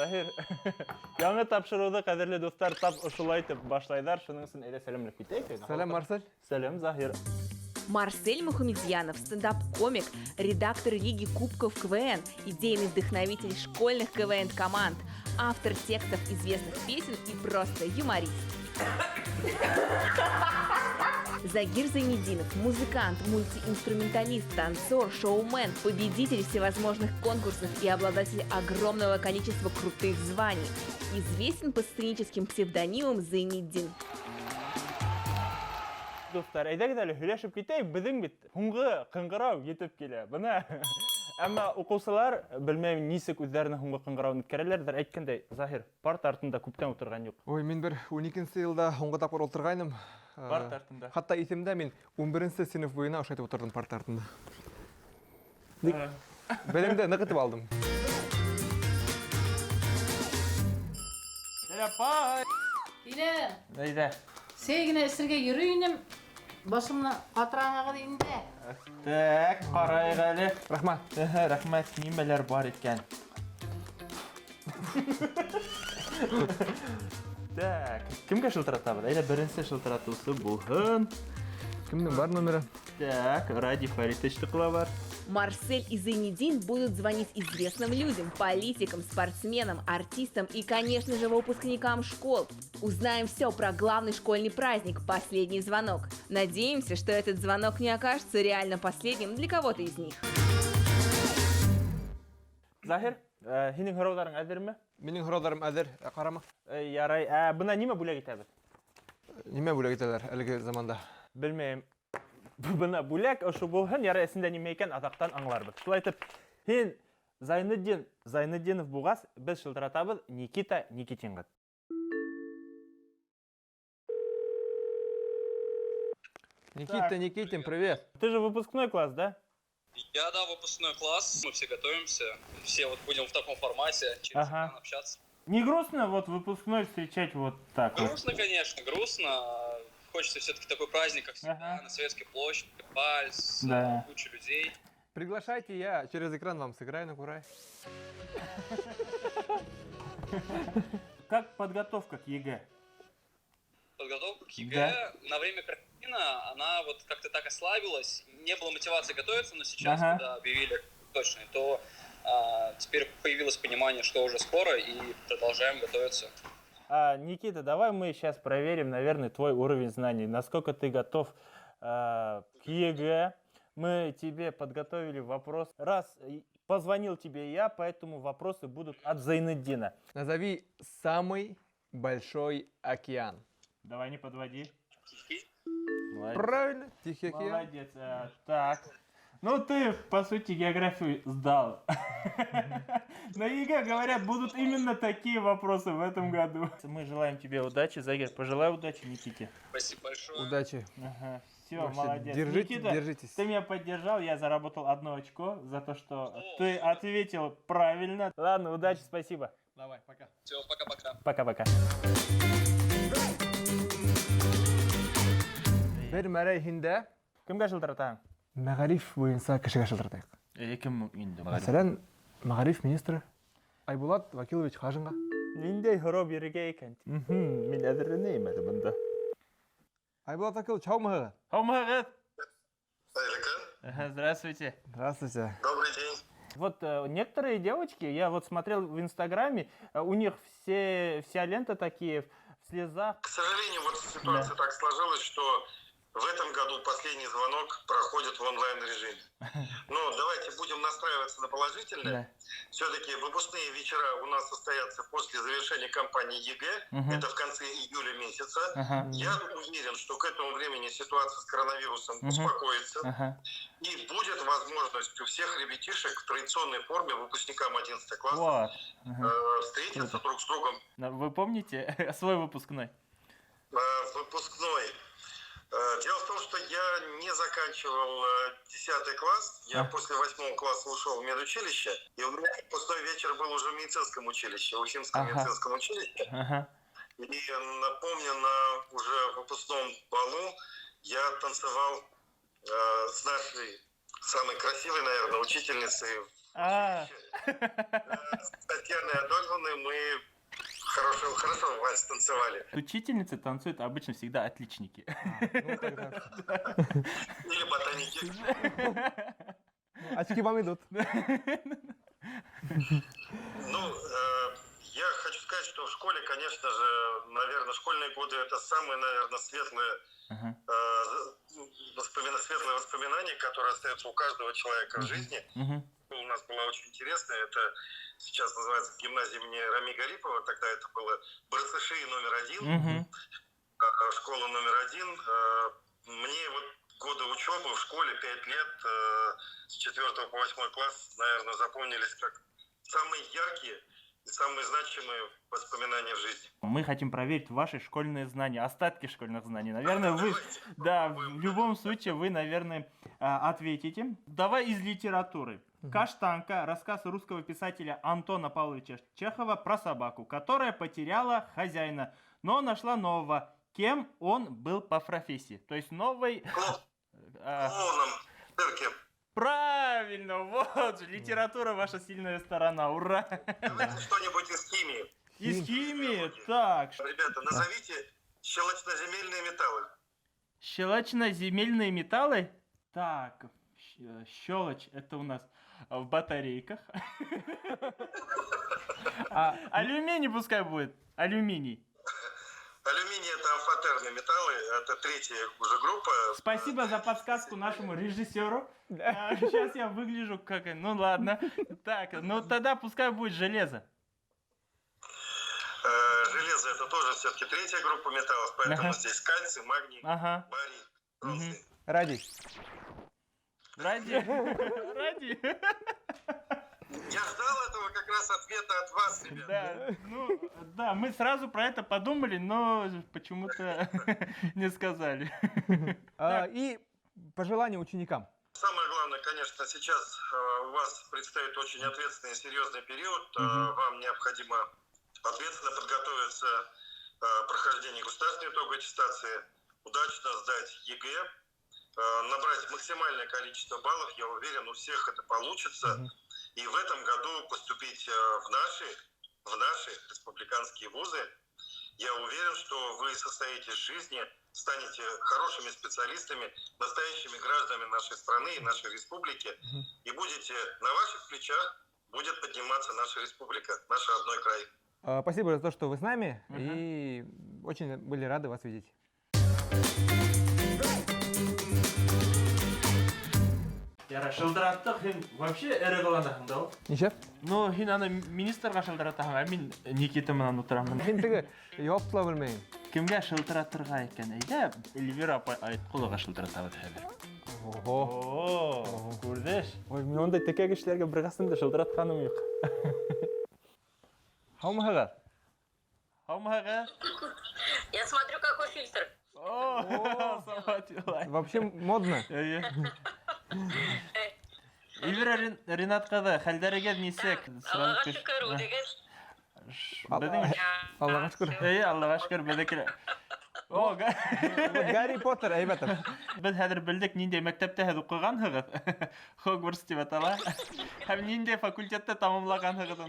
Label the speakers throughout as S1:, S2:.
S1: Захир, яңы тапшыруды кадерле достар тап ушулай итеп башлайдар. Шуның өчен эле сәламләп китәйек.
S2: Сәлам, Марсель.
S1: Сәлам, Захир.
S3: Марсель Мухамедьянов, стендап-комик, редактор Лиги Кубков КВН, идейный вдохновитель школьных КВН-команд, автор текстов известных песен и просто юморист. Загир Зайнетдинов, музыкант, мультиинструменталист, танцор, шоумен, победитель всевозможных конкурсов и обладатель огромного количества крутых званий. Известен под сценическим псевдонимом Зайнетдин.
S1: Достар, әйдәгез әле һөйләшеп китәйек. Безнең бит һуңгы кыңгырау җитеп килә. Бына әмма укучылар белмәм нисек үзләренең һуңгы кыңгырауын үткәрәләрдер. Әйткәндәй, Захир, парт артында күптән утырган юк.
S2: Ой, мен бер 12-нче елда һуңгы тапкыр утыргайным.
S1: Парт артында.
S2: Хатта исемдә мин 11-нче сыйныф буена ошайтып утырдым парт артында. Белемдә нык итеп алдым.
S1: Апай.
S4: Илем,
S1: Әйдә.
S4: сәйгенә эсергә йөрөйнем. Башымны катыраңага инде.
S1: Так, карайык әле.
S2: Рахмат.
S1: Рәхмәт, нимәләр бар икән. Так, кемгә шылтыратабыз? Әйдә, беренче шылтыратучы булһын.
S2: Кемнең бар номеры?
S1: Так, Ради Фаритовичтыкла бар.
S3: Марсель и Зайнетдин будут звонить известным людям, политикам, спортсменам, артистам и, конечно же, выпускникам школ. Узнаем все про главный школьный праздник – последний звонок. Надеемся, что этот звонок не окажется реально последним для кого-то из них.
S1: Захир, һинең һорауларың әзерме?
S2: Минең һорауларым әзер, карама.
S1: Ярай, бына нимә бүләк итәбез?
S2: Нимә бүләк итәләр әлеге заманда?
S1: Белмәйм. Бына бүләк ошо булһын, ярай эсендә нимә икән, атактан аңларбыз. Шулай итеп, һин Зайнетдинов булгас, без шылтыратабыз Никита Никитинга.
S2: Никита, Никитин, привет.
S1: Ты же выпускной класс, да?
S5: Я, да, выпускной класс, мы все готовимся, все вот будем в таком формате, через экран общаться.
S1: Не грустно вот выпускной встречать вот так вот?
S5: Грустно, конечно, грустно. Хочется все-таки такой праздник, как всегда, на Советской площади, вальс,
S1: Да.
S5: куча людей.
S2: Приглашайте, я через экран вам сыграю на курай.
S1: Как подготовка к ЕГЭ?
S5: Подготовка к ЕГЭ на время карантина, она вот как-то так ослабилась, не было мотивации готовиться, но сейчас, когда объявили точно, то теперь появилось понимание, что уже скоро, и продолжаем готовиться.
S1: Никита, давай мы сейчас проверим, наверное, твой уровень знаний. Насколько ты готов к ЕГЭ. Мы тебе подготовили вопрос. Раз позвонил тебе я, поэтому вопросы будут от Зайнетдина.
S2: Назови самый большой океан.
S1: Давай, не подводи.
S5: Тихий.
S1: Молодец.
S2: Правильно, Тихий океан.
S1: Молодец. Так. Ну, ты, по сути, географию сдал. На ЕГЭ, говорят, будут именно такие вопросы в этом году. Мы желаем тебе удачи, Загир. Пожелай удачи Никите.
S5: Спасибо большое.
S2: Удачи.
S1: Ага, все,
S2: Вообще,
S1: молодец.
S2: держитесь,
S1: Никита,
S2: держитесь.
S1: ты меня поддержал, я заработал 1 очко за то, что ты ответил правильно. Ладно, удачи, спасибо.
S2: Давай, пока.
S5: Все, пока-пока.
S1: Пока-пока.
S2: Бер мәрәй һиндә
S1: Кемгә шылтыратаң?
S2: мәгариф буенча кешегә шылтыратыйк.
S1: Кем инде?
S2: Мәсәлән, мәгариф министры Айбулат Вакилович Хажинга.
S1: Ниндәй һорау бирергә икән? Мин әзерләнәм әле монда.
S2: Айбулат Вакилович, һаумыгыз?
S1: Һаумыгыз. Здравствуйте.
S2: Здравствуйте.
S5: Добрый день.
S1: Вот некоторые девочки, я вот смотрел в Инстаграме, у них вся лента такие в слезах.
S6: К сожалению, вот ситуация так сложилась, что в этом году последний звонок проходит в онлайн-режиме. Но давайте будем настраиваться на положительное.
S1: Да.
S6: Все-таки выпускные вечера у нас состоятся после завершения кампании ЕГЭ. Это в конце июля месяца. Я уверен, что к этому времени ситуация с коронавирусом успокоится. И будет возможность у всех ребятишек в традиционной форме выпускникам 11 класса встретиться друг с другом.
S1: Вы помните свой выпускной?
S6: Выпускной. Дело в том, что я не заканчивал 10 класс, я после 8 класса ушел в медучилище, и у меня выпускной вечер был уже в медицинском училище, в Уфимском медицинском училище. И напомню, на уже выпускном балу я танцевал с нашей самой красивой, наверное, учительницей С Татьяной Адольфовной мы хорошо вальс танцевали.
S1: Учительницы танцуют обычно всегда отличники.
S2: Ну, тогда...
S6: Или ботаники.
S2: Очки вам идут.
S6: Ну, я хочу сказать, что в школе, конечно же, наверное, школьные годы это самые, наверное, светлые воспоминания, которые остаются у каждого человека в жизни. У нас было очень интересно. Это сейчас называется гимназия имени Рами Гарипова. Тогда это было БРСШИ номер 1, школа номер 1. Мне вот годы учебы в школе 5 лет, с 4 по 8 класс, наверное, запомнились как самые яркие и самые значимые воспоминания в жизни.
S1: Мы хотим проверить ваши школьные знания, остатки школьных знаний. Наверное, вы, да, в любом случае вы, наверное, ответите. Давай из литературы. Каштанка, рассказ русского писателя Антона Павловича Чехова про собаку, которая потеряла хозяина, но нашла нового. Кем он был по профессии? То есть новый...
S6: Клоуном, цирке.
S1: Правильно, вот же, литература ваша сильная сторона, ура!
S6: Давайте что-нибудь из химии.
S1: Из химии? Так.
S6: Ребята, назовите щелочноземельные металлы.
S1: Щелочно-земельные металлы? Так, щелочь, это у нас в батарейках. Алюминий пускай будет, алюминий.
S6: Алюминий это амфотерные металлы, это третья уже группа.
S1: Спасибо за подсказку нашему режиссеру. Сейчас я выгляжу как... Ну ладно. Так, ну тогда пускай будет железо.
S6: Железо это тоже все-таки третья группа металлов, поэтому здесь кальций, магний, барий, бронзий.
S2: Радий.
S1: Радий.
S6: Я ждал этого как раз ответа от вас, ребята.
S1: Да, ну, да, мы сразу про это подумали, но почему-то не сказали.
S2: И пожелания ученикам.
S6: Самое главное, конечно, сейчас у вас предстоит очень ответственный и серьезный период. Вам необходимо ответственно подготовиться к прохождению государственной итоговой аттестации, удачно сдать ЕГЭ, набрать максимальное количество баллов. Я уверен, у всех это получится. И в этом году поступить в наши республиканские вузы. Я уверен, что вы состоитесь в жизни, станете хорошими специалистами, настоящими гражданами нашей страны и нашей республики. И будете на ваших плечах будет подниматься наша республика, наш родной край.
S2: Спасибо за то, что вы с нами. И очень были рады вас видеть.
S1: Яра, шылдыраттық, вообще әрі қаландақың да ол.
S2: Неше?
S1: Ну, хин аны министрға шылдыраттақың, мен Никита мұнан отырамын.
S2: Мен тігі жауаптыла білмейін.
S1: Кімге шылдыраттырға екен? Әйді, Эльвира апай айтқылыға шылдыраттағы тәбір. О, көрдеш. Ой, мен ондай текек ішлерге бір қасында шылдыратқаным yok. Хаумаға? Хаумаға?
S7: Я смотрю, какой фильтр.
S1: О, самотилай.
S2: Вообще модно.
S1: Эльвира Ринатқа да хәлдәрегез нисек?
S7: Аллаға шүкір, удегіз.
S2: Аллаға шүкір.
S1: Аллаға шүкір, бәдекілі. О,
S2: Гарри Поттер, әйбәтім.
S1: Біз хәдір білдік, нинде мәктәптә һәз уқығанһығыз. Хогвартс дип атала. Һәм нинде факультетта тамамлаганһығыз.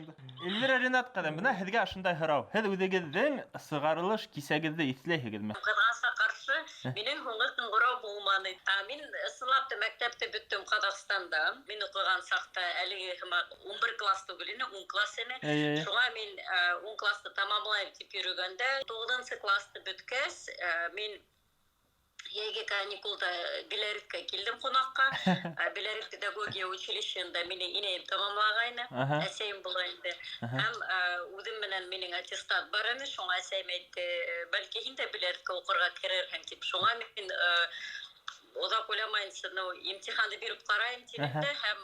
S1: Эльвира Ринатқа да менә һезгә шундай һорау. Һез үҙегеҙҙең сығарылыш кисәгеҙҙе иҫләйһегеҙме?
S7: Ҡыҙғанса ҡаршы, минең һуңғы ҡыңғырау булманы. Мин ысынлап та мәктәпте бөттөм Ҡаҙағстанда. Мин уҡыған саҡта әлеге 11 класс түгел ине, 10 класс ине. Шуға мин 10 классты тамамлайым тип йөрөгәндә, 9 классты бөткәс, мин йәйге каникулда Белоретка килдем ҡунаҡҡа. Белорет педагогия училищеһында мине инәйем тамамлағайны. Әсәйем була инде. Һәм үҙем менән минең аттестат бар ине. Шуңа әсәйем әйтте, бәлки һин дә Белоретка уҡырға керерһең тип. Шуңа мин оҙаҡ уйламайынса имтиханды биреп ҡарайым тип һәм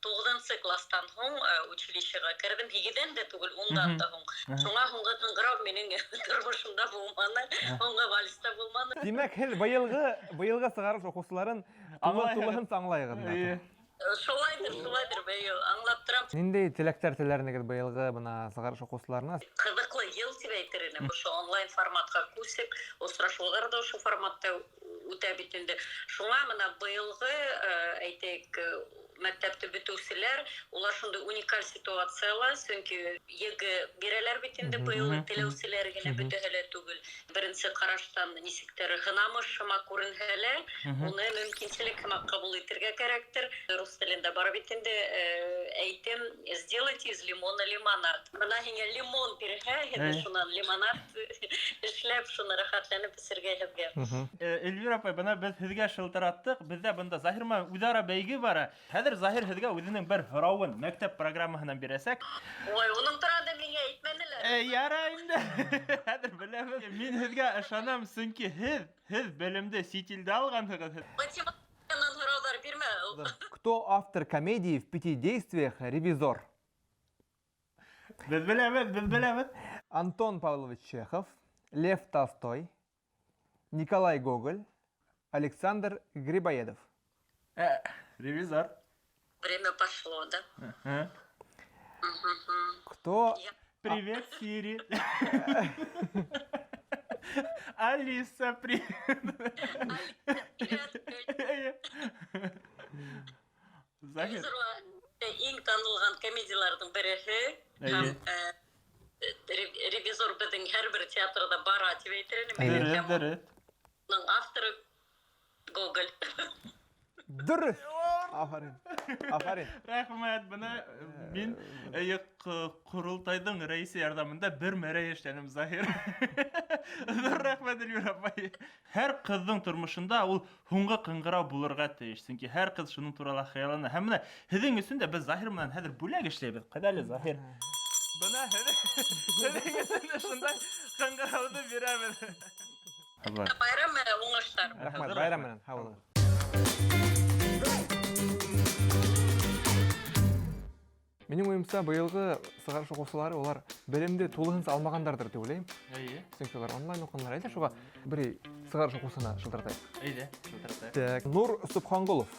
S7: 9 класстан һуң училищеға кердем. 8-дән дә түгел, 10-дан да һуң. Шуңа һуңғы ҡыңғырау минең тормошомда булманы, һуңғы вальста булманы.
S2: Демәк, һеҙ быйылғы сығарыш уҡыусыларын тулыһын аңлайһығыҙ.
S7: Шулайдыр, быйыл аңлап торам.
S2: Ниндәй теләктәр теләрһегеҙ быйылғы бына сығарыш уҡыусыларына?
S7: Ҡыҙыҡлы йыл деп әйтеріне. Бұл онлайн форматқа көсіп, осырашулар да осы форматта өтә битенде. Шуңа мына быйылғы әйтек мәктәпті бітушілер, олар шунда уникаль ситуациялар, сөнки егі берелер битенде быйылғы телеусілергіне бітігілі түгіл. Бірінші қараштан несіктері ғынамыш шыма көрінхелі, оны мүмкіншілік қыма қабыл етірге керектір. Рус тілінде бар битенде әйтем, сделайте из лимона лимонад. Мына хеңе лимон берге, хеді шунан лимонад ішлеп, шуны рахатланы пісірге хедге.
S1: Эльвира апай, бына біз һеҙгә шылтыраттык, біздә бында Заһирма үҙара бәйге бара. Хәҙер Заһир һеҙгә үҙенең бер һорауын мәктәп программаһынан бирәсәк.
S7: Ой, уның турында миңә әйтмәнеләр.
S1: Ярай инде. Хәҙер беләбез. Мин һеҙгә ышанам, сөнки һеҙ белемде сит илдә алғанһығыҙ.
S7: Математиканан һорауҙар бирмә.
S2: Кто автор комедии в 5 действиях «Ревизор»?
S1: Без беләбез.
S2: Антон Павлович Чехов, Лев Толстой, Николай Гоголь, Александр Грибоедов.
S1: Ревизор.
S7: Время пошло, да?
S2: Кто...
S1: Привет, Сири. Алиса, привет. Заһир.
S7: Ең танылған комедиялардың бірі һәм ревизор біздің һәрбір театрда бара деп әйтеріне.
S1: Дөрес.
S7: Оның авторы Гоголь.
S2: Дұрыс! Афарин.
S1: Рәхмәт, бына мин ҡоролтайҙың рәйесе ярҙамында бер мәрәй эшләнем, Заһир. Рәхмәт, Эльвира апай. Һәр ҡыҙҙың тормошонда ул һуңғы ҡыңғырау булырға тейеш, сөнки һәр ҡыҙ шуның турала хыяллана. Һәм менә һеҙҙең өсөн дә біз Заһир менән хәҙер бүләк эшләйбеҙ. Ҡайҙа әле Заһир? Бына һеҙҙең өсөн шундай ҡыңғырауҙы бирәбеҙ.
S7: Байрам уңыштар.
S2: Рәхмәт, байрам менән, һау булығыҙ. Менің ойымса, быйылғы сығарыш оқушылары олар білімді толығынса алмағандардыр деп ойлаймын. Сөнки олар онлайн оқығандар. Әйдә шуға бір сығарыш оқушысына шылтыратайық.
S1: Әйдә, шылтыратайық.
S2: Так, Нур Субханғұлов.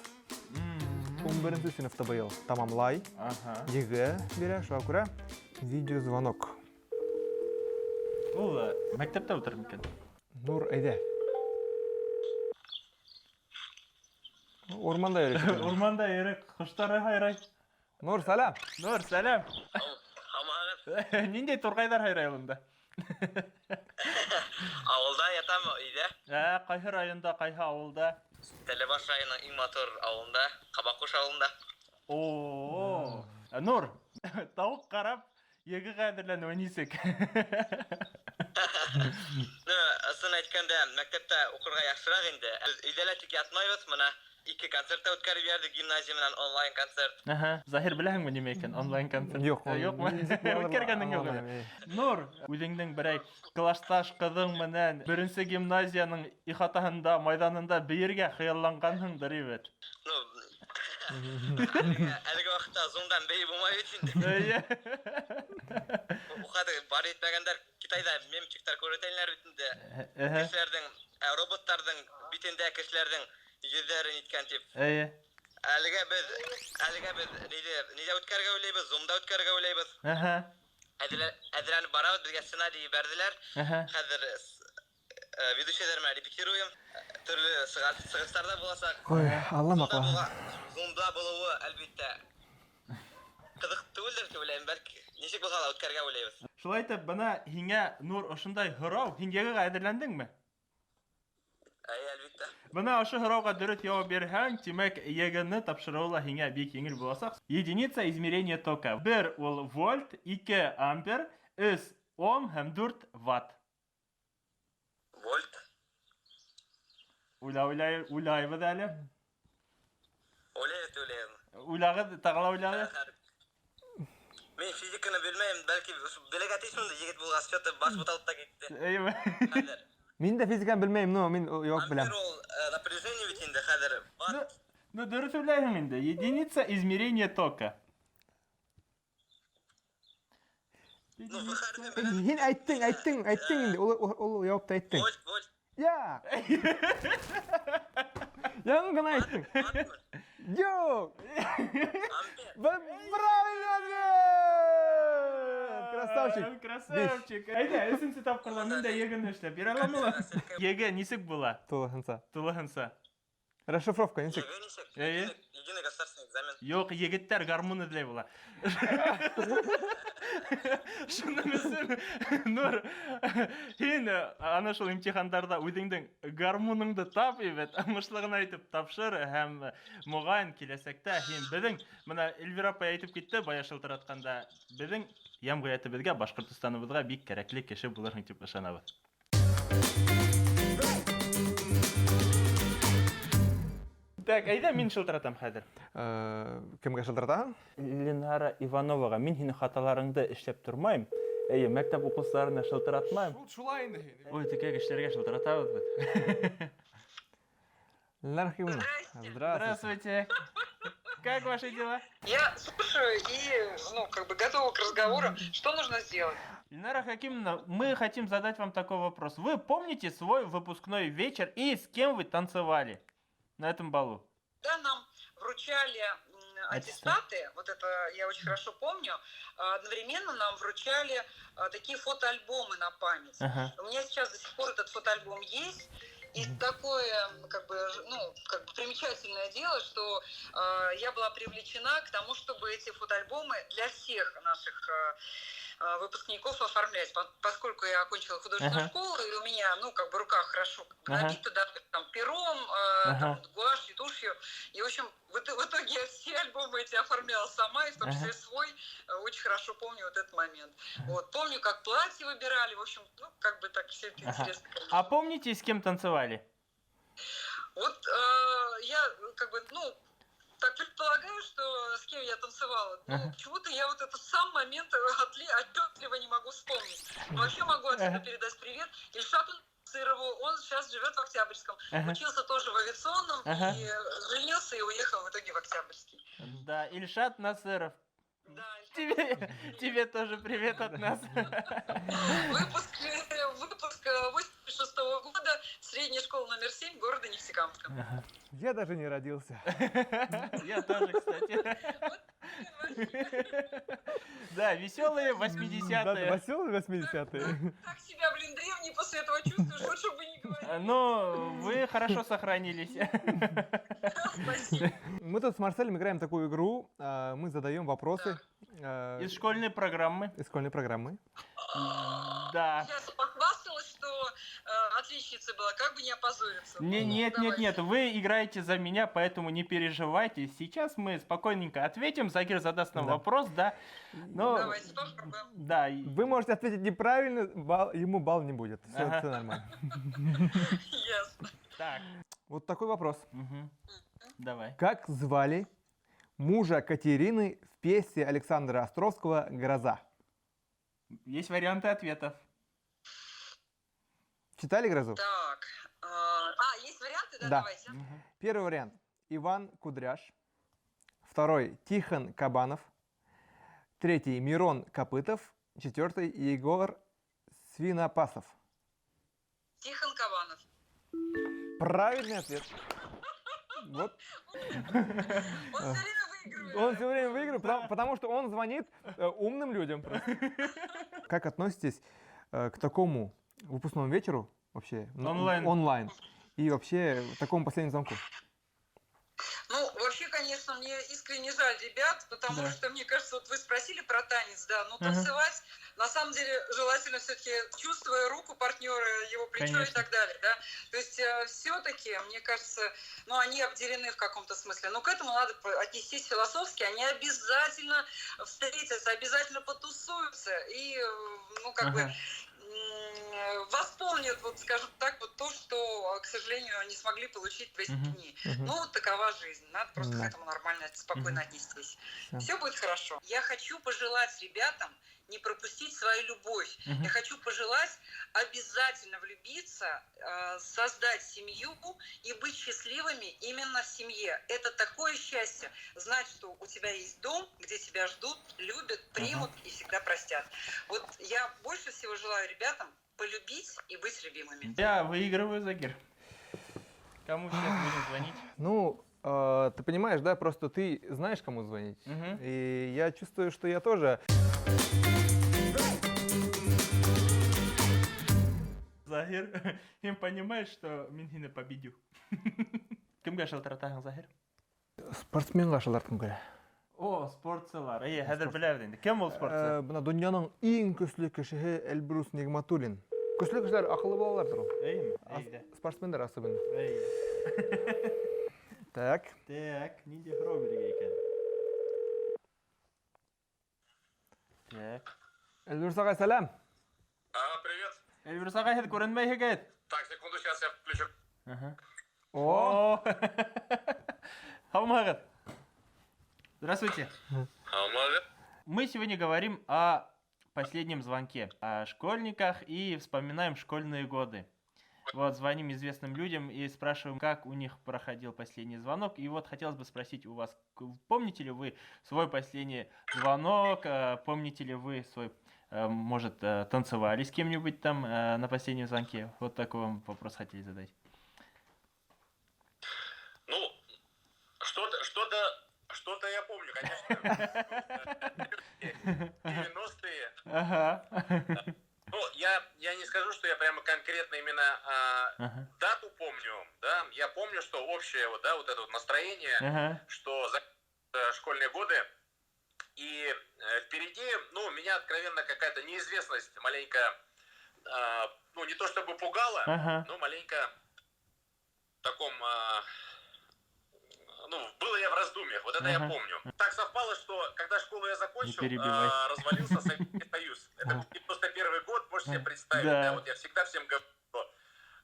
S2: 11 сыныфта быйыл тамамлай. Егі бере, шуға күрә видеозвонок.
S1: Ул мәктәптә утыр микән?
S2: Нур, әйдә. Орманда йөрөй.
S1: Урманда йөрөй, ҡоштары һайрай.
S2: Нур, сәлам.
S1: Нур, сәлам.
S5: Хамағыз.
S1: Ниндәй турғайҙар һайрай улында?
S5: Ауылда ятам өйдә.
S1: Ҡайһы районда, ҡайһы ауылда?
S5: Телебаш районының иң матур ауылында, Ҡабаҡҡуш ауылында.
S1: О, Нур, тауыҡ ҡарап, егеғә әҙерләнеүе нисек?
S5: Ысын әйткәндә, мәктәптә уҡырға яҡшыраҡ инде. Өйҙә лә тик ятмайбыҙ, мына 2 концертта үткәреп йөрҙөк, гимназия менән онлайн концерт.
S1: Заһир, беләһеңме нимә икән онлайн концерт?
S2: Юҡмы?
S1: Үткәргәнең юҡ. Нур, үҙеңдең берәй классташ ҡыҙың менән беренсе гимназияның ихатаһында, майҙанында бейергә хыялланғанһыңдыр бит.
S5: Әлеге ваҡытта зумдан бейеп булмай бит инде. Уҡады бар етмәгәндәр Китайҙа мемчиктар күрәтәләр бит инде. Кешеләрҙең, роботтарҙың битендә кешеләрҙең йөҙҙәрен иткән тип. Әлегә беҙ нидә үткәргә уйлайбыҙ, зумда үткәргә уйлайбыҙ. Әҙерләнеп барабыҙ, беҙгә сценарий бәрҙеләр. Хәҙер ведущийлар менән репетируем. Төрлө сығыштарҙа буласаҡ.
S2: Ой, Алламаҡла.
S5: Зумда булыуы, әлбиттә, ҡыҙыҡ түгелдер тип уйлайым, бәлки. Нисек булһа ла үткәргә уйлайбыҙ.
S1: Шулай итеп, бына һиңә, Нур, ошондай һорау, һин егеғә әҙерләндеңме?
S5: Әлбиттә.
S1: Бына ошо һорауға дөрөҫ яуап бирһәң, тимәк, егене тапшырыуы ла һиңә бик еңел буласаҡ. Единица измерения тока. 1 ул вольт, 2 ампер, 3 ом һәм 4 ватт.
S5: Вольт.
S1: Уйлайбыҙ әле.
S5: Уйлайым.
S1: Уйлағыҙ, тағала уйлағыҙ.
S5: Мен физиканы белмәйем, бәлки беләгә тейешмендә, егет булғас, что-то баш буталып та китте.
S2: Хәҙер. Мин дә физиканы белмәйем, но мин яуап беләм.
S5: Ампер ул напряжение бит инде хәҙер.
S1: Ну, дөрөҫ уйлайһың инде. Единица измерения тока.
S2: Һин әйттең инде, ул яуапты әйттең.
S5: Вольт.
S2: Я! Яңы гына әйттең. Юк!
S5: Ампер.
S2: Правильно ответ! Красавчик.
S1: Красавчик. Айда, эсенсе тапкырлар, мен да егін эшлеп бере аламын. Еге нисек була?
S2: Тулыхынса.
S1: Тулыхынса.
S2: Расшифровка нисек?
S6: Единый государственный экзамен.
S1: Yok, егеттер гармун эдлей була. Шуны месен, Нур, һин ана шул имтихандарда үҙеңдең гармуныңды тап бит, мышлыгын әйтеп тапшыр һәм мугайын киләсәктә һин безнең менә Эльвира апа әйтеп китте бая шылтыратканда, безнең ямгыятыбызга, Башкортстаныбызга бик кирәкле кеше булырһың дип ышанабыз. Так, әйдә мин шылтыратам хәзер.
S2: Кемгә шылтыратаһың?
S1: Ленара Ивановага, мин һинең хаталарыңды эшләп тормайм. Әйе, мәктәп укучыларына шылтыратмайм.
S2: Шулай инде.
S1: Ой, тикә кешеләргә шылтыратабыз бит.
S2: Ленара Архиповна.
S1: Здравствуйте. Как ваши дела?
S8: Я слушаю и, готова к разговору. Что нужно сделать?
S1: Ленара Хакимовна, мы хотим задать вам такой вопрос. Вы помните свой выпускной вечер и с кем вы танцевали на этом балу?
S8: Да, нам вручали аттестаты, вот это я очень хорошо помню. Одновременно нам вручали такие фотоальбомы на память.
S1: Ага.
S8: У меня сейчас до сих пор этот фотоальбом есть. И такое, примечательное дело, что я была привлечена к тому, чтобы эти фотоальбомы для всех наших выпускников оформлять, поскольку я окончила художественную школу, и у меня, рука хорошо набита, да, там, пером, там, гуашью, тушью, и, в общем, в итоге я все альбомы эти оформляла сама, и в том числе свой, очень хорошо помню вот этот момент. Вот, помню, как платье выбирали, в общем, так все это интересно.
S1: А помните, с кем танцевали?
S8: Вот я, так предполагаю, что с кем я танцевала. Почему-то я вот этот сам момент отчетливо не могу вспомнить. Но вообще могу отсюда передать привет Ильшату Сырову. Он сейчас живет в Октябрьском. Учился тоже в авиационном и женился и уехал в итоге в Октябрьский.
S1: Да, Ильшат Насыров.
S8: Да,
S1: Тебе тоже привет от нас.
S8: Выпуск 86-го года, средняя школа номер 7 города Нефтекамска.
S2: Я даже не родился.
S1: Я тоже, кстати. Да, веселые 80-е.
S2: Да, веселые 80-е.
S8: Так себя, древний после этого чувствуешь, лучше бы не говорить.
S1: Ну, вы хорошо сохранились.
S8: Спасибо.
S2: Мы тут с Марселем играем такую игру. Мы задаем вопросы.
S1: Из школьной программы.
S2: Из школьной программы.
S1: Да.
S8: Я похвасталась, что отличница была, как бы не опозориться.
S1: Нет, вы играете за меня, поэтому не переживайте. Сейчас мы спокойненько ответим, Загир задаст нам вопрос, да. Но...
S8: Давайте попробуем.
S1: Да.
S2: Вы можете ответить неправильно, ему балл не будет. Все нормально.
S8: Ясно.
S1: Так.
S2: Вот такой вопрос.
S1: Давай.
S2: Как звали мужа Катерины в пьесе Александра Островского «Гроза»?
S1: Есть варианты ответов.
S2: Читали «Грозу»?
S8: Так. Есть варианты, да?
S2: Да.
S8: Давайте.
S2: Первый вариант – Иван Кудряш. Второй – Тихон Кабанов. Третий – Мирон Копытов. Четвертый – Егор Свинопасов.
S8: Тихон Кабанов.
S2: Правильный ответ. Вот.
S8: Он все время выигрывает.
S2: Он все время выигрывает, потому что он звонит умным людям. Просто. Как относитесь к такому выпускному вечеру вообще? Онлайн. И вообще такому последнему звонку?
S8: Вообще, конечно, мне искренне жаль ребят, потому что, мне кажется, вот вы спросили про танец, да, танцевать, на самом деле, желательно все-таки чувствуя руку партнера, его плечо и так далее, да. То есть, все-таки, мне кажется, они обделены в каком-то смысле, но к этому надо отнестись философски, они обязательно встретятся, обязательно потусуются и, восполнят, скажем так, то, что, к сожалению, не смогли получить в эти дни. Такова жизнь. Надо просто к этому нормально, спокойно отнестись. Все будет хорошо. Я хочу пожелать ребятам не пропустить свою любовь. Я хочу пожелать обязательно влюбиться, создать семью и быть счастливыми именно в семье. Это такое счастье, знать, что у тебя есть дом, где тебя ждут, любят, примут и всегда простят. Вот я больше всего желаю ребятам полюбить и быть любимыми.
S1: Я выигрываю, Загир. Кому сейчас будем звонить?
S2: Ты понимаешь, да, просто ты знаешь, кому звонить. И я чувствую, что я тоже...
S1: Захир. Им понимаешь, что мен сені победю. Кімге шылтыратасың, Захир?
S2: Спортсменға шылтыратқым келеді.
S1: О, спортшылар. Хәзер беләбез инде. Кем ул спортшы?
S2: Мына дөньяның иң көчле кешеһе Эльбрус Нигматуллин. Көчле кешеләр акыллы балалардыр ул.
S1: Әйме?
S2: Спортсмендер особенно.
S1: Әйме.
S2: Так.
S1: Так, нинди храу бирге икән. Так.
S2: Эльбрус агай, сәлам.
S6: Привет.
S1: Эльбрус агай, һеҙ күренмәйһегеҙ.
S6: Так, секунду, сейчас я включу.
S2: О,
S1: Хаумагыд. Здравствуйте. Мы сегодня говорим о последнем звонке, о школьниках и вспоминаем школьные годы. Вот звоним известным людям и спрашиваем, как у них проходил последний звонок. И вот хотелось бы спросить у вас, помните ли вы свой последний звонок, помните ли вы свой, может, танцевали с кем-нибудь там на последнем звонке? Вот такой вам вопрос хотели задать.
S6: Ну, что-то я помню, конечно. 90-е.
S1: Ага.
S6: Ну, я не скажу, что я прямо конкретно именно дату помню, да. Я помню, что общее вот это вот настроение, что за школьные годы. И впереди, ну, меня откровенно какая-то неизвестность маленько, ну, не то чтобы пугала, но маленько в таком... Ну, было я в раздумьях, вот это я помню. Так совпало, что когда школу я закончил, развалился Советский Союз. Это был 91 год, можете себе представить. Да. Вот я всегда всем говорю, что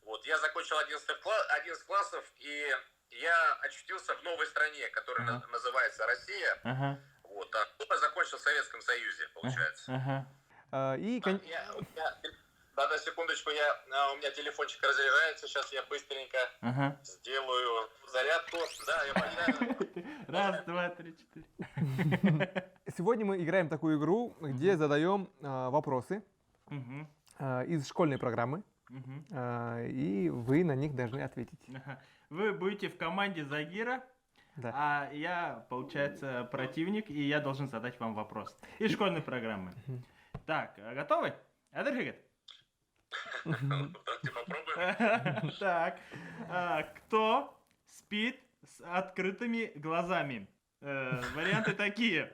S6: вот я закончил 11 классов, и я очутился в новой стране, которая называется Россия. Вот, а закончил в Советском Союзе, получается. Да, секундочку, у меня телефончик разряжается, сейчас я быстренько сделаю зарядку. Да, я понимаю.
S1: Раз, два, три, четыре.
S2: Сегодня мы играем такую игру, где задаем вопросы из школьной программы, и вы на них должны ответить.
S1: Вы будете в команде Загира, а я, получается, противник, и я должен задать вам вопрос из школьной программы. Так, готовы? Адырхигет?
S6: Давайте попробуем.
S1: Так, кто спит с открытыми глазами? Варианты такие.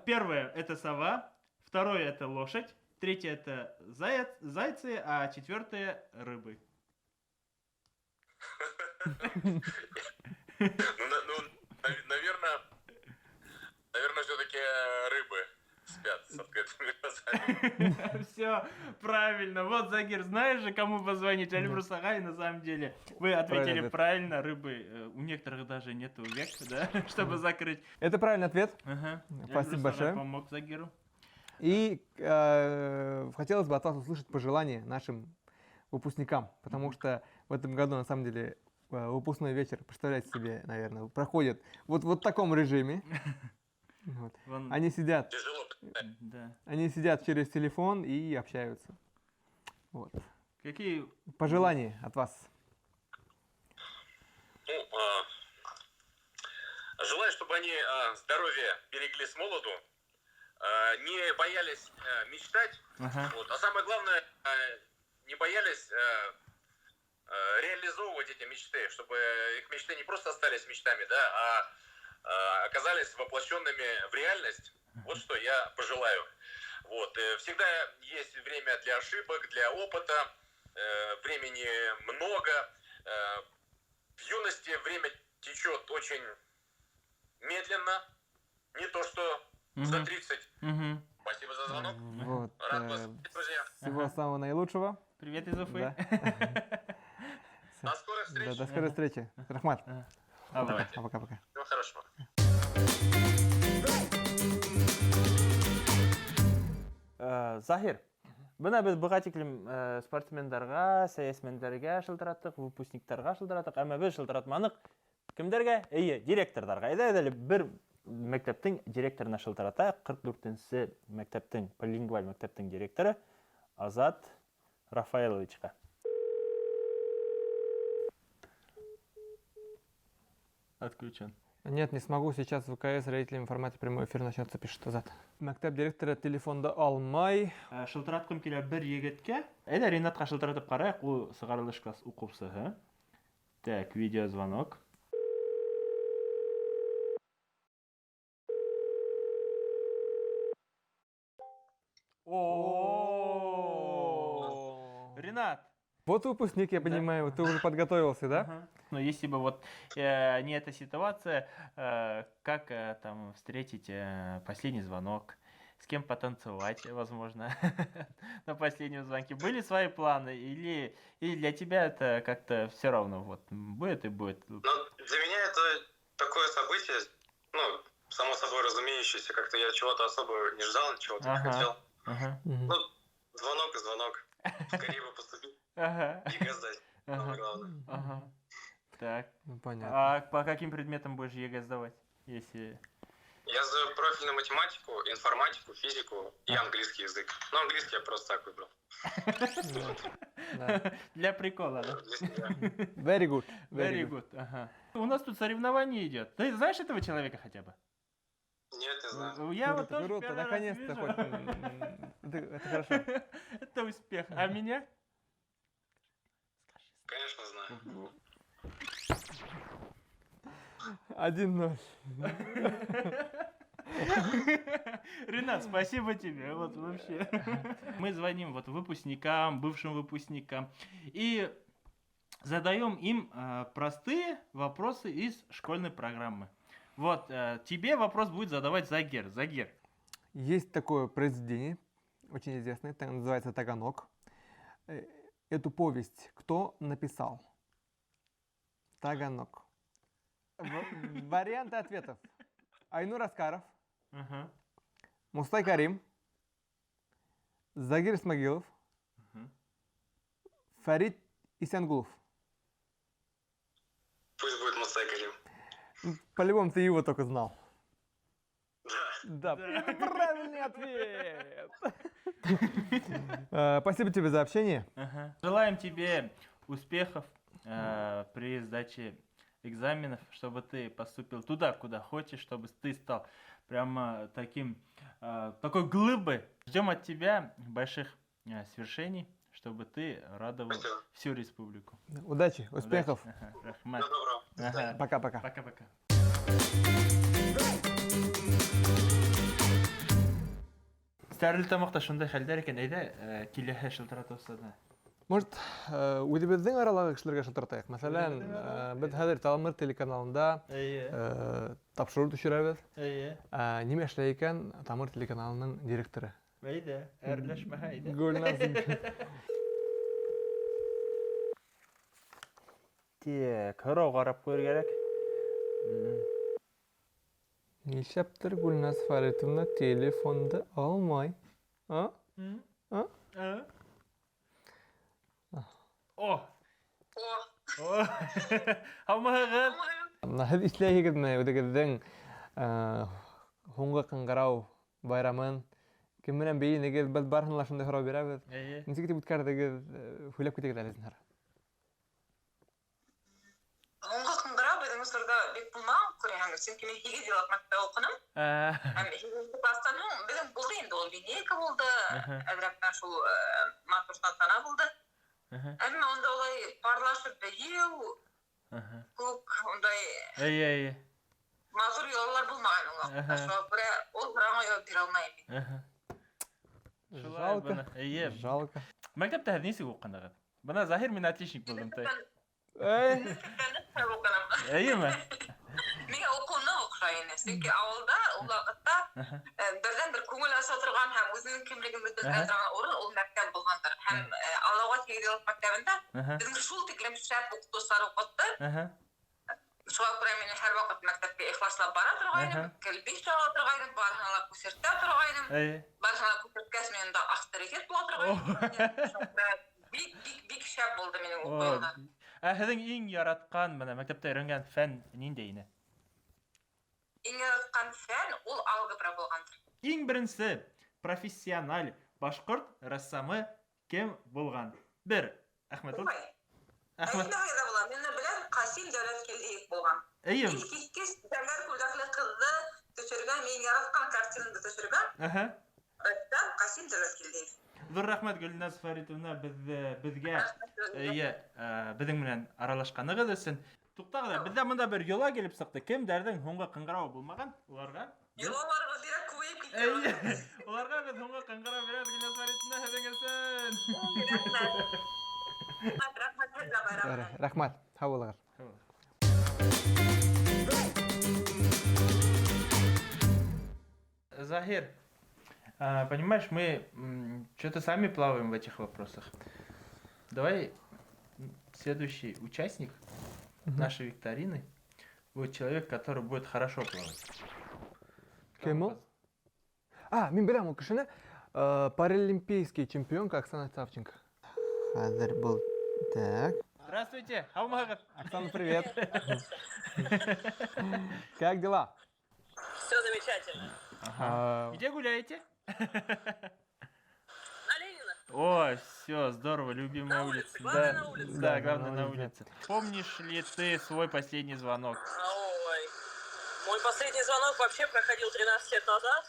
S1: Первое – это сова, второе – это лошадь, третье – это зайцы, а четвертое – рыбы.
S6: Наверное, все-таки рыбы спят с открытыми глазами.
S1: Все правильно. Вот, Загир, знаешь же, кому позвонить? Эльбрус агай, на самом деле. Вы ответили правильно. Рыбы, у некоторых даже нету век, да, чтобы закрыть.
S2: Это правильный ответ. Спасибо большое.
S1: Помог Загиру.
S2: И хотелось бы от вас услышать пожелания нашим выпускникам, потому что в этом году, на самом деле, выпускной вечер, представляете себе, наверное, проходит вот в таком режиме. Вот. Они сидят через телефон и общаются. Вот.
S1: Какие
S2: пожелания от вас?
S6: Ну, желаю, чтобы они здоровье берегли с молоду, не боялись мечтать, вот, а самое главное, не боялись реализовывать эти мечты, чтобы их мечты не просто остались мечтами, да, а оказались воплощенными в реальность. Вот что я пожелаю. Вот. Всегда есть время для ошибок, для опыта, времени много. В юности время течет очень медленно, не то что за 30. Спасибо за звонок.
S2: Вот.
S6: Рад вас видеть, друзья.
S2: Всего самого наилучшего.
S1: Привет из Уфы.
S6: До скорых встреч.
S2: До скорой встречи. Рахмат.
S6: Пока-пока. Всего хорошего.
S1: Захир, бұна біз бұғатеклім спортсмендарға, саясмендерге шылтыраттық, выпускниктарға шылтыраттық, әмі біз шылтыратманық кімдерге? Директордарға. Әйді бір мектептің директорына шылтырата, 44-сі мектептің, полилингваль мектептің директоры Азат Рафаэловичқа. Отключен.
S2: Нет, не смогу. Сейчас в ВКС родителям в формате прямой эфир начнется, пишет Азат. Мәктәп директоры телефонда алмай.
S1: Шылтыраткым килә бер егеткә. Әйдә Ринатка шылтыратып караек, ул сыгарылыш класс укучысы. Так, видеозвонок. О, Ринат.
S2: Вот выпускник, я понимаю, ты уже подготовился, да?
S1: Но если бы вот не эта ситуация, как там встретить последний звонок, с кем потанцевать, возможно, на последнем звонке? Были свои планы или для тебя это как-то все равно, вот, будет и будет?
S6: Ну, для меня это такое событие, ну, само собой разумеющееся, как-то я чего-то особо не ждал, чего-то не хотел. Ну, звонок и звонок. Скорее бы поступить. ЕГЭ сдать. Самое главное.
S1: Так.
S2: Ну, понятно.
S1: А по каким предметам будешь ЕГЭ сдавать, если...
S6: Я сдаю профильную математику, информатику, физику и английский язык. Ну, английский я просто так выбрал.
S1: Для прикола, да?
S6: Для себя.
S2: Very good.
S1: Very good. Ага. У нас тут соревнование идет. Ты знаешь этого человека хотя бы?
S6: Нет, не знаю.
S1: Я вот тоже
S2: Круто,
S1: первый раз
S2: наконец-то
S1: вижу.
S2: хоть. Это хорошо.
S1: Это успех. А меня?
S6: Конечно, знаю.
S2: 1-0.
S1: Ренат, спасибо тебе. Вот вообще. Мы звоним вот выпускникам, бывшим выпускникам и задаем им простые вопросы из школьной программы. Вот, тебе вопрос будет задавать Загир. Загир.
S2: Есть такое произведение, очень известное, это называется «Таганок». Эту повесть кто написал? Таганок. Варианты ответов. Айнур Аскаров, Мустай Карим, Загир Исмагилов, Фарид Исянгулов.
S6: Пусть будет Мустай Карим.
S2: По-любому ты его только знал.
S6: Да.
S2: Да, это правильный ответ. Спасибо тебе за общение.
S1: Желаем тебе успехов при сдаче экзаменов, чтобы ты поступил туда, куда хочешь, чтобы ты стал прямо такой глыбой. Ждем от тебя больших свершений, чтобы ты радовал всю республику.
S2: Удачи, успехов.
S1: Рахмат.
S6: Всего доброго. До свидания.
S2: Пока-пока.
S1: Пока-пока. Старлы тамақта шундай хәлдәр икән, әйдә киләһе шылтыратасы да.
S2: Может, үҙебеҙҙең аралағы кешеләргә шылтыратайыҡ. Мәсәлән, беҙ хәҙер Талмыр телеканалында тапшырыу төшөрәбеҙ. Нимә эшләй икән Тамыр телеканалының директоры?
S1: Әйдә, әрләшмәһә әйдә.
S2: Гөлназ.
S1: Тик, һорау ҡарап ҡуйыр кәрәк.
S2: Нишләптер Гөлназ Фәритовна телефонды алмай?
S1: О! Һаумыһығыҙ!
S2: Һеҙ иҫләйһегеҙме үҙегеҙҙең һуңғы ҡыңғырау байрамын? Кем менән бейенегеҙ? Беҙ барыһына ла шундай һорау бирәбеҙ. Нисек итеп үткәрҙегеҙ? Һөйләп китегеҙ әле, зинһар.
S8: Һуңғы ҡыңғырау беҙҙең осорҙа бик булмаған, күрәһең, сөнки мин 8 йыл мәктәптә уҡыным. Һәм 8 кластан һуң беҙҙең булды инде ул линейка булды, әҙерәктән шул матур тантана булды. Әммә унда улай парлашып бейеү, күп ундай матур йолалар булмаған уға. Шуға күрә ул һорауға яуап бирә алмайым мин.
S2: Жалко.
S1: Мәктәптә һеҙ нисек уҡынығыҙ? Бына Заһир, мин отличник булдым. Әйеме?
S8: Миңә уҡыуына оҡшай ине. Сөнки ауылда ул ваҡытта берҙән-бер күңел аса торған һәм үҙенең кемлеген белдерә торған урын ул мәктәп булғандыр. Һәм Алауға 8 йыл мәктәбендә беҙҙең шул тиклем шәп уҡытыусылар уҡытты. Шуға күрә мин һәр ваҡыт мәктәпкә ихласлап бара торғайным, кәлби чала торғайным, барыһына ла күсертә торғайным. Барыһына ла күсерткәс, мин унда авторитет була торғайным. Бик шәп булды минең уҡыу йылдар.
S1: Ә һеҙҙең иң яратҡан, мәктәптә өйрәнгән фән ниндәй ине?
S8: Иң яратҡан фән ул алгебра булғандыр.
S1: Иң беренсе профессиональ башҡорт рәссамы кем булған? Бер, Әхмәт.
S8: Әхмәт. Мин беләм, Касим Дәүләткилдиев булган.
S1: Эйем.
S8: Кис Зәңгәр күлдәкле кызны төшергән, мин яраткан картинаны төшергән. Касим Дәүләткилдиев.
S1: Зур рахмәт Гөлназ Фаритовна безгә безнең менән аралашканыгыз өчен. Туктагыз, бездә монда бер йола килеп сыкты. Кемдәрнең һуңгы кыңгырау булмаган уларга?
S8: Йолаларыбыз бирә күбәеп киткән.
S1: Уларга без һуңгы кыңгырау бирәбез Гөлназ Фаритовна һәдәңәсен.
S2: Рахмат. Хавалар.
S1: Захир, понимаешь, мы что-то сами плаваем в этих вопросах. Давай следующий участник нашей викторины будет человек, который будет хорошо плавать.
S2: Кем ол? Мен білем ол кішіні. Паралимпийский чемпионка Оксана Савченко. Қазір бұл. Так.
S1: Здравствуйте, Аумагат.
S2: Оксана, привет. Как дела?
S7: Все замечательно.
S1: Где гуляете?
S7: На Ленина?
S1: Ой, все, здорово, любимая
S7: На
S1: улица.
S7: улице, главное на улице.
S1: Да, главное на улице. Помнишь ли ты свой последний звонок?
S7: Ой, мой последний звонок вообще проходил 13 лет назад.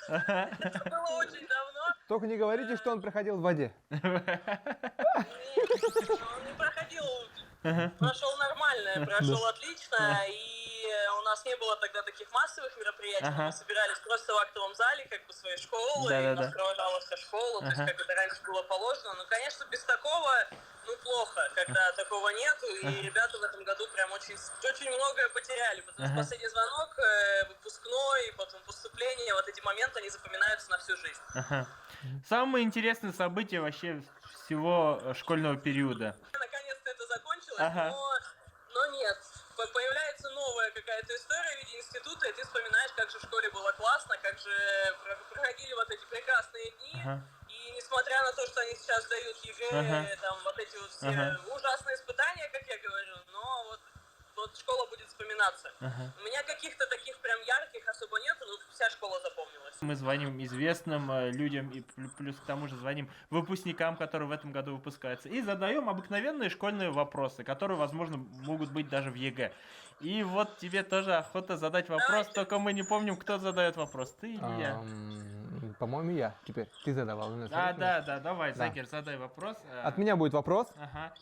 S7: Это было очень давно.
S2: Только не говорите, что он проходил в воде.
S7: Нет, он не проходил. Прошел нормально, прошел отлично. И у нас не было тогда таких массовых мероприятий. Мы собирались просто в актовом зале, как бы своей школы. И нас провожала вся школа. То есть как это раньше было положено. Но, конечно, без такого, плохо, когда такого нету. И ребята в этом году прям очень многое потеряли. Потому что последний звонок, выпускной, потом поступление, вот эти моменты, они запоминаются на всю жизнь.
S1: Самое интересное событие вообще всего школьного периода.
S7: Наконец-то это закончилось, но нет. Появляется новая какая-то история в виде института, и ты вспоминаешь, как же в школе было классно, как же проходили вот эти прекрасные дни. И несмотря на то, что они сейчас дают ЕГЭ, там вот эти вот все ужасные испытания, как я говорю, но вот школа будет вспоминаться. У меня каких-то таких прям ярких особо нет, но вся школа запомнилась.
S1: Мы звоним известным людям и плюс к тому же звоним выпускникам, которые в этом году выпускаются, и задаем обыкновенные школьные вопросы, которые, возможно, могут быть даже в ЕГЭ. И вот тебе тоже охота задать вопрос, только мы не помним, кто задает вопрос, ты или я.
S2: По-моему, я теперь. Ты задавал.
S1: Да, давай, Загир, задай вопрос.
S2: От меня будет вопрос.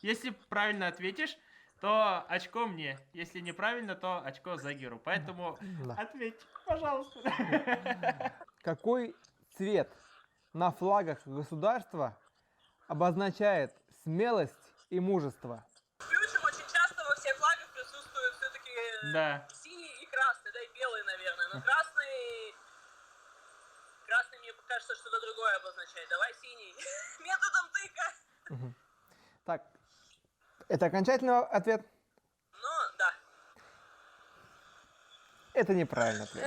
S1: Если правильно ответишь, то очко мне. Если неправильно, то очко Загиру. Поэтому ответь, пожалуйста.
S2: Какой цвет на флагах государства обозначает смелость и мужество?
S7: Причем очень часто во всех флагах присутствуют все-таки синий и красный, да и белый, наверное. Но красный мне кажется, что-то другое обозначает. Давай синий. Методом тыка.
S2: Так, это окончательный ответ?
S7: Ну, да.
S2: Это неправильный ответ.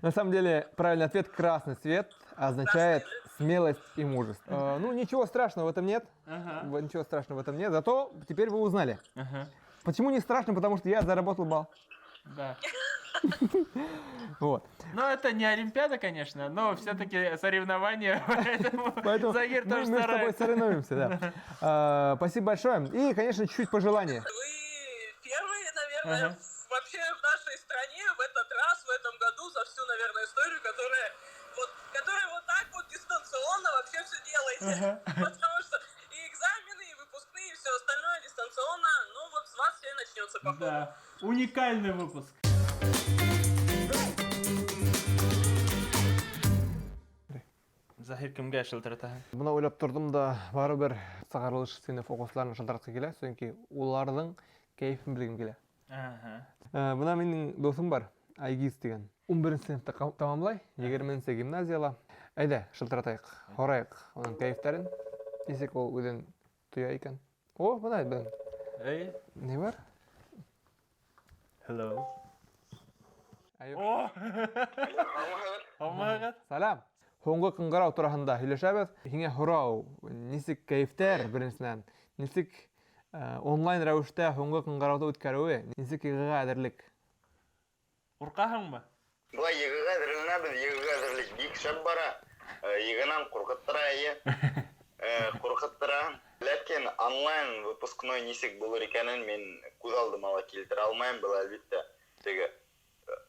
S2: На самом деле, правильный ответ – красный цвет означает смелость и мужество. Ну, ничего страшного в этом нет. Ничего страшного в этом нет. Зато теперь вы узнали. Почему не страшно? Потому что я заработал балл.
S1: Да.
S2: Вот.
S1: Но это не Олимпиада, конечно, но все-таки соревнования, поэтому Загир тоже
S2: мы с тобой соревнуемся, да. Спасибо большое. И, конечно, чуть-чуть пожелания.
S7: Вы первые, наверное, вообще в нашей стране в этот раз, в этом году, за всю, наверное, историю, которая вот так вот дистанционно вообще все делаете. Потому что и экзамены, и выпускные, и все остальное дистанционно. Ну вот с вас все и начнется, походу.
S1: Да, уникальный выпуск. Захир кімге шылтыратаһың?
S2: Бұны ойлап тұрдым да, бары бір сағарылыш сыйныф оқушыларын шылтыратқы келе, соңки олардың кайфын білгім келе. Бұна менің досым бар, Айгиз деген. 11 сыныпты тамамлай, 20-сі гимназияла. Әйді, шылтыратайық, хорайық оның кайфтарын. Десек ол өден тұя екен. О, бұна білің.
S1: Эй.
S2: Не бар?
S1: Hello.
S2: О!
S1: Алмағат.
S2: Салам. Хоңғы қыңғырау тұрағында үйлешәбіз. Хиңе хұрау, несік кайфтер біріншінен, несік онлайн рәуішті хоңғы қыңғырауды өткәруі, несік еғіға әдірлік.
S1: Ұрқағың ба?
S6: Бұлай еғіға әдірліна біз еғіға әдірлік бейік шәп бара, еғінан қорқыттыра ие, қорқыттыра. Ләткен онлайн выпускной нисек булыр икәнен мен күз алдыма ала килтерә алмыйм, был әлбиттә теге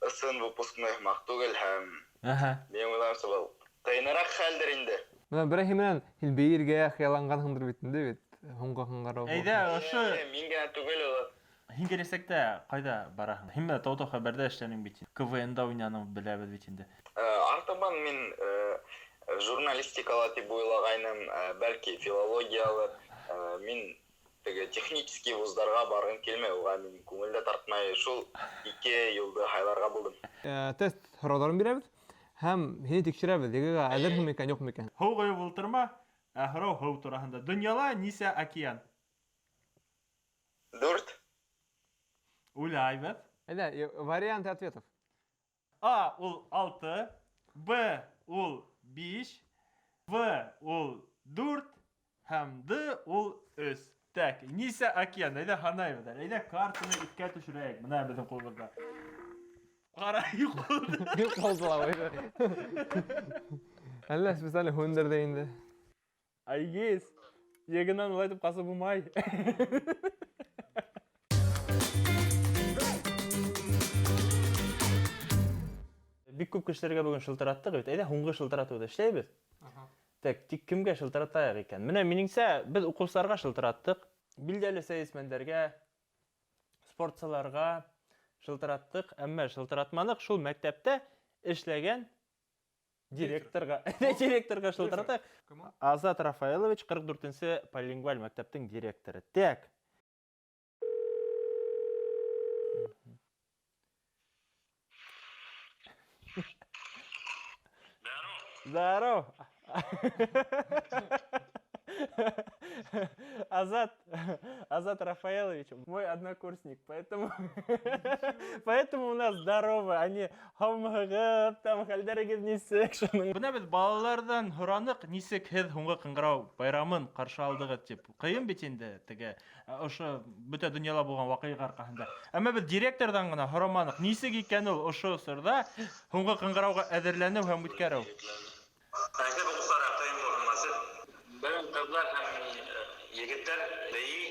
S6: ысын выпускной хмак түгел һәм мен уйларсы был кыйнарак хәлдер инде.
S2: Менә Ибраһим менән Илбеиргә хыяллангансыңдыр бит инде бит. Һуңга һуңгарау.
S1: Әйдә, ошо
S6: Мин генә түгел ул.
S1: һин киләсәктә кайда бараһың? Һин менә Тау-Тау хәбәрдә эшләнең бит. КВНда уйнаның беләбез бит инде.
S6: Артабан мин журналистикала дип уйлагайным, бәлки филологиялы. Мин теге технический вузларга баргым килмәй, уга мин күңелдә тартмай шул 2 елды хайларга булдым.
S2: Тест һорауларын бирәбез һәм һине тикшерәбез. Ягыга әзерме икән, юкмы икән?
S1: Һау гыйб бултырма, һорау һау тураһында. Дөньяла нисә океан?
S6: 4.
S1: Уйлайбыз.
S2: Әйдә, варианты ответов.
S1: А ул 6, Б ул 5, В ул 4 һәм Д ул 3. Так, нисә океан? Әйдә һанайбыз. Әйдә картаны иккә төшерәйек. Менә безнең кулыбызда. Кара юкылды.
S2: Юк булдылар. Әллә специаль һундырда инде.
S1: Айгез. Ягынан улай дип касы булмай. Бик күп кешеләргә бүген шылтыраттык бит. Әйдә һуңгы шылтыратуды эшләйбез. Так, тик кемгә шылтыратайык икән? Менә минеңсә, без укучыларга шылтыраттык, билдәле сәясәтмәндәргә, спортчыларга шылтыраттык, әмма шылтыратманык шул мәктәптә эшләгән директорга. Директорга шылтыратык. Азат Рафаилович 44-нче полингваль мәктәптең директоры. Так. Здорово. Азат Рафаилович, мой однокурсник, поэтому у нас здорово, они һаумыгып, там хәлдәрегез нисек шуның. Бuna без балалардан һоранык, нисек һез һуңгы кыңгырау байрамын каршы алдыгыз дип. Кыен бит инде теге ошо бүтә дөньяда булган вакыйга аркасында. Әмма без директордан гына һораманык, нисек икән ул ошо сырда һуңгы кыңгырауга әзерләнү һәм үткәрү.
S6: Әйдә бу кызлар тайын булмасы. Бәлән кызлар һәм егетләр бәйи,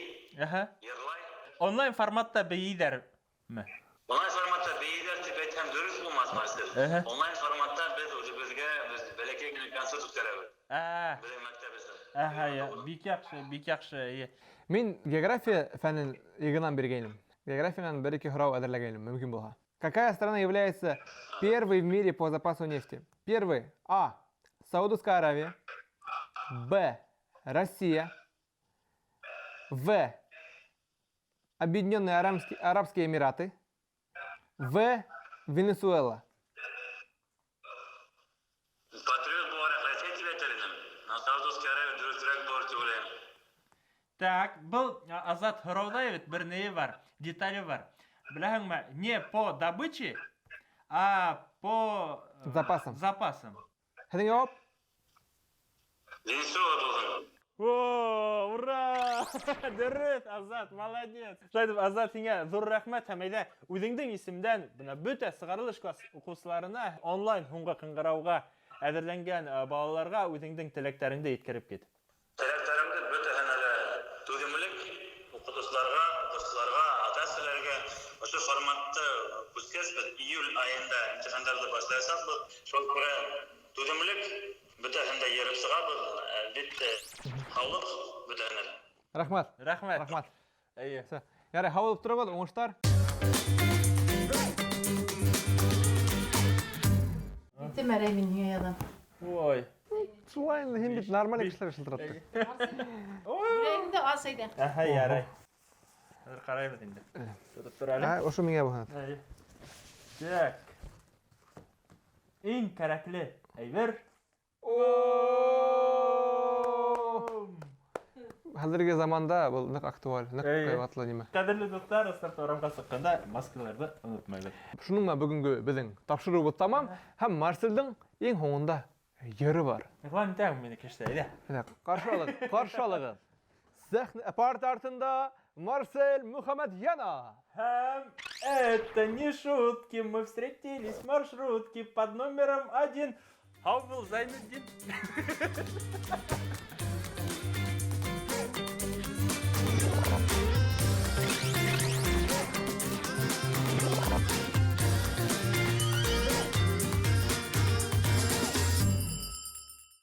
S6: йырлай.
S1: Онлайн форматта бәйидәрме?
S6: Онлайн форматта бәйиләр дип әйтһәм дөрес булмас мәсәл. Онлайн форматта без үзебезгә бәләкәй генә концерт үткәрәбез. Безнең мәктәбездә.
S1: Бик яхшы.
S2: Мин география фәнен ягынан биргәйнем. Географиянан бер-ике һорау әзерләгәйнем, мөмкин булса. Какая страна является первой в мире по запасу нефти? Первый. А. Саудовская Аравия. Б. Россия. В. Объединенные Арабские Эмираты. В. Венесуэла.
S6: Патриот буларак Россия дип әйтәләр. Саудовская Аравия дөресрәк булыр дип уйлыйм.
S1: Так, был Азат һорауда бит бер нәе бар, детале бар. Беләһеңме, не по добыче, а по запасам.
S2: Һәдән жавап?
S6: Венесуэла булган.
S1: О, ура! Дөрес, Азат, молодец. Шулай Азат, сиңа зур рәхмәт һәм әйдә үзеңнең исемдән бuna бөтә сыгарылыш класс укучыларына онлайн һуңгы кыңгырауга әзерләнгән балаларга үзеңнең теләкләреңне yetkереп кит.
S6: Теләкләремне бөтәһен әле түгемлек укытучыларга, ата-әниләргә ошо форматты күрсәтәбез. Июль аенда имтиханнарны башлайсак, шул күрә түгемлек бөтәһен дә йөреп чыгабыз. Әлбәттә, халык бөтәһен.
S2: Рәхмәт. Әйе. Ярый, һавалып торабыз, уңыштар.
S4: Тимәре мин ядан.
S1: Ой.
S2: Шулай инде һин бит нормаль кешеләр шылтыратты.
S4: Үрәңдә асайда.
S1: Ярай. Хәзер карайбыз инде. Тор әле.
S2: Ошо миңа булган.
S1: Так. Иң кәрәкле әйбер.
S2: Хәзерге заманда бу нык актуаль, нык кыйммәтле нимә.
S1: Кадерле дуслар, стартурамга чыкканда маскаларны онытмагыз.
S2: Шуның менә бүгенге безнең тапшыруыбыз тамам һәм Марселдың иң һуңында йыры бар.
S1: Иглан тәм мине кешә әйдә.
S2: Каршылыгы. Сәхнә парт артында Марсель Мухаммадьяна.
S1: Һәм это не шутки, мы встретились в маршрутке под номером 1. Хавбул Зайнуддин.